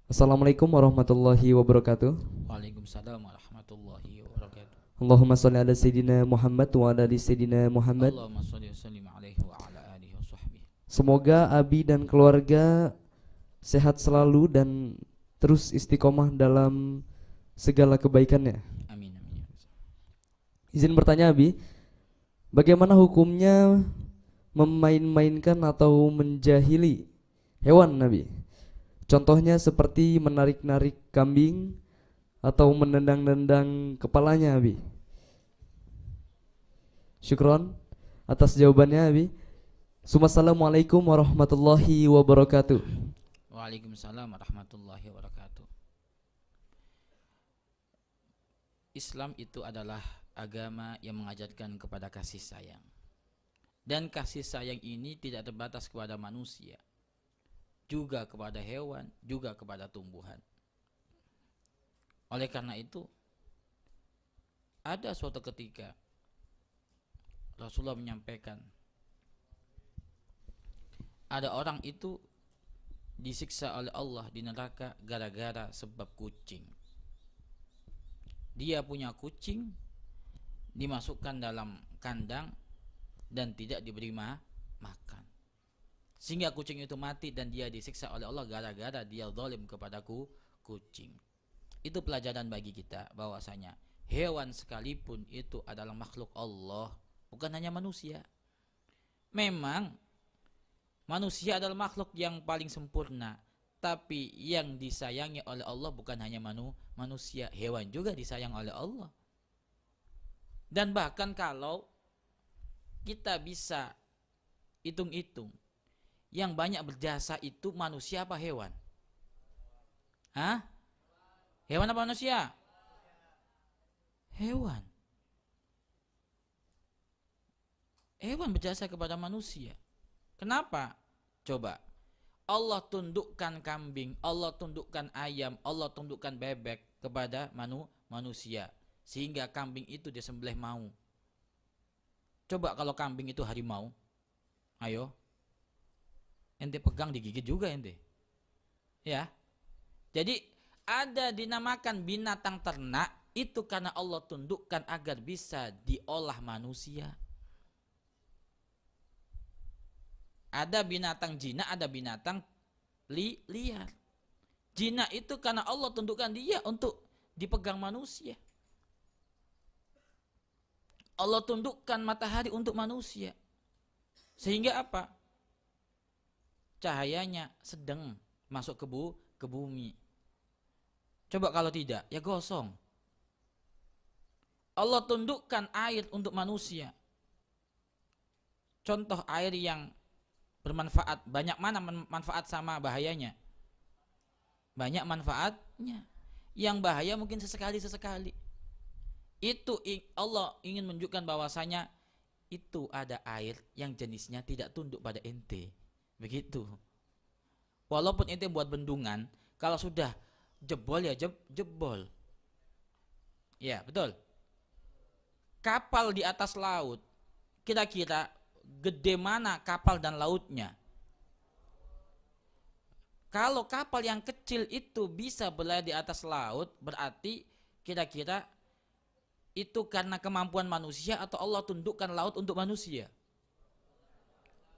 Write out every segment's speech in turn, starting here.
Assalamualaikum warahmatullahi wabarakatuh. Waalaikumsalam warahmatullahi wabarakatuh. Allahumma sholli ala sayyidina Muhammad wa ala ali sayyidina Muhammad. Allahumma sholli wa sallim alaihi wa ala alihi wa sahbihi. Semoga Abi dan keluarga sehat selalu dan terus istiqomah dalam segala kebaikannya. Amin amin. Izin bertanya Abi, bagaimana hukumnya memain-mainkan atau menjahili hewan Nabi? Contohnya seperti menarik-narik kambing atau menendang-nendang kepalanya Abi. Syukron atas jawabannya Abi. Assalamualaikum warahmatullahi wabarakatuh. Waalaikumsalam warahmatullahi wabarakatuh. Islam itu adalah agama yang mengajarkan kepada kasih sayang. Dan kasih sayang ini tidak terbatas kepada manusia, juga kepada hewan, juga kepada tumbuhan. Oleh karena itu, ada suatu ketika Rasulullah menyampaikan, ada orang itu disiksa oleh Allah di neraka gara-gara sebab kucing. Dia punya kucing, dimasukkan dalam kandang dan tidak diberi makan, sehingga kucing itu mati dan dia disiksa oleh Allah gara-gara dia zalim kepadaku kucing. Itu pelajaran bagi kita bahwasanya hewan sekalipun itu adalah makhluk Allah, bukan hanya manusia. Memang manusia adalah makhluk yang paling sempurna, tapi yang disayangi oleh Allah bukan hanya manusia, hewan juga disayang oleh Allah. Dan bahkan kalau kita bisa hitung-hitung, yang banyak berjasa itu manusia apa hewan? Hah? Hewan apa manusia? Hewan. Hewan berjasa kepada manusia. Kenapa? Coba. Allah tundukkan kambing, Allah tundukkan ayam, Allah tundukkan bebek kepada manusia, sehingga kambing itu disembelih mau. Coba kalau kambing itu harimau, ayo, ente pegang digigit juga ente, ya. Jadi ada dinamakan binatang ternak itu karena Allah tundukkan agar bisa diolah manusia. Ada binatang jinak, ada binatang liar. Jinak itu karena Allah tundukkan dia untuk dipegang manusia. Allah tundukkan matahari untuk manusia, sehingga apa? Cahayanya sedang masuk ke bumi. Coba kalau tidak, ya gosong. Allah tundukkan air untuk manusia. Contoh air yang bermanfaat, banyak mana manfaat sama bahayanya? Banyak manfaatnya. Yang bahaya mungkin sesekali. Itu Allah ingin menunjukkan bahwasanya itu ada air yang jenisnya tidak tunduk pada ente. Begitu. Walaupun ente buat bendungan, kalau sudah jebol ya jebol. Ya, betul. Kapal di atas laut, kira-kira gede mana kapal dan lautnya? Kalau kapal yang kecil itu bisa berlayar di atas laut, berarti kira-kira itu karena kemampuan manusia atau Allah tundukkan laut untuk manusia?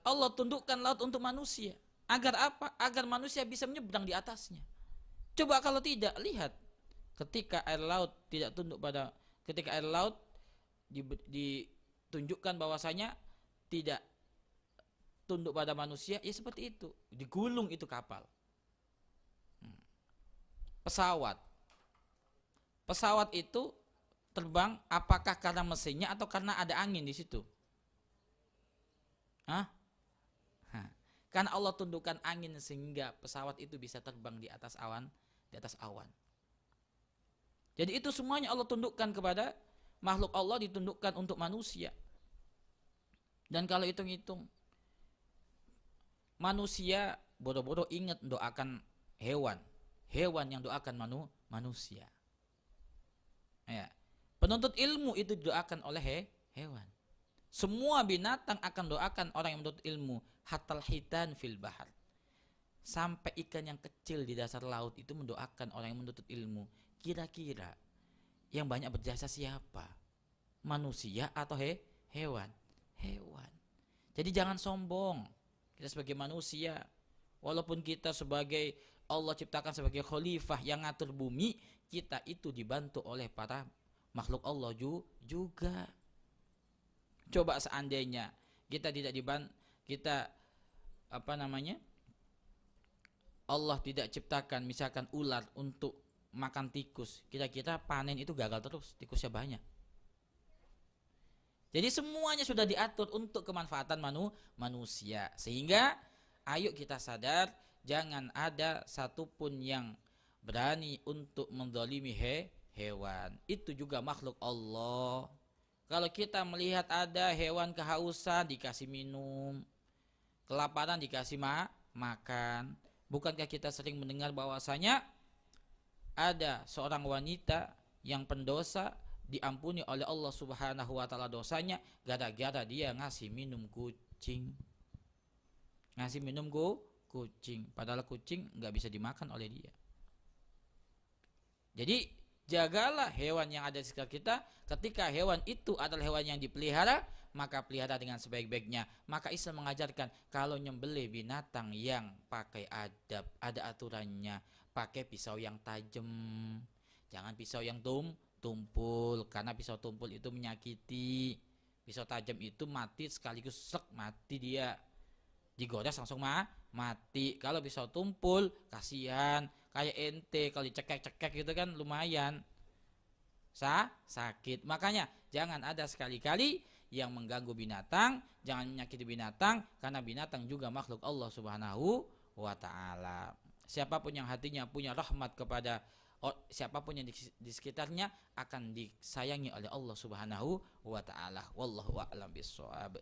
Allah tundukkan laut untuk manusia. Agar apa? Agar manusia bisa menyeberang di atasnya. Coba kalau tidak, lihat ketika air laut tidak tunduk pada, ketika air laut ditunjukkan bahwasanya tidak tunduk pada manusia, ya seperti itu, digulung itu kapal. Pesawat itu terbang apakah karena mesinnya atau karena ada angin di situ? Hah? Karena Allah tundukkan angin sehingga pesawat itu bisa terbang di atas awan, Jadi itu semuanya Allah tundukkan kepada makhluk Allah, ditundukkan untuk manusia. Dan kalau hitung-hitung, manusia bodoh-bodoh ingat doakan hewan yang doakan manusia. Ya. Penuntut ilmu itu didoakan oleh hewan. Semua binatang akan doakan orang yang menuntut ilmu. Hatal hitan fil bahar. Sampai ikan yang kecil di dasar laut itu mendoakan orang yang menuntut ilmu. Kira-kira yang banyak berjasa siapa? Manusia atau hewan? Hewan. Jadi jangan sombong. Kita sebagai manusia, walaupun kita sebagai Allah ciptakan sebagai khalifah yang ngatur bumi, kita itu dibantu oleh para makhluk Allah juga. Coba seandainya kita tidak kita Allah tidak ciptakan misalkan ular untuk makan tikus, kira-kira panen itu gagal terus, tikusnya banyak. Jadi semuanya sudah diatur untuk kemanfaatan manusia. Sehingga ayo kita sadar, jangan ada satupun yang berani untuk menzalimi hewan. Itu juga makhluk Allah. Kalau kita melihat ada hewan kehausan dikasih minum, kelaparan dikasih makan. Bukankah kita sering mendengar bahwasanya ada seorang wanita yang pendosa diampuni oleh Allah Subhanahu wa taala dosanya gara-gara dia ngasih minum kucing. Ngasih minum kucing, padahal kucing nggak bisa dimakan oleh dia. Jadi jagalah hewan yang ada di sekitar kita. Ketika hewan itu adalah hewan yang dipelihara, maka pelihara dengan sebaik-baiknya. Maka Islam mengajarkan kalau nyembelih binatang yang pakai adab, ada aturannya. Pakai pisau yang tajam, jangan pisau yang tumpul, karena pisau tumpul itu menyakiti. Pisau tajam itu mati sekaligus mati dia. Digores langsung mati. Kalau pisau tumpul kasihan, kayak ente kalau dicekek-cekek gitu kan lumayan sakit. Makanya jangan ada sekali-kali yang mengganggu binatang, jangan menyakiti binatang, karena binatang juga makhluk Allah Subhanahu wa taala. Siapapun yang hatinya punya rahmat kepada siapapun yang di sekitarnya akan disayangi oleh Allah Subhanahu wa taala. Wallahu a'lam bishawab.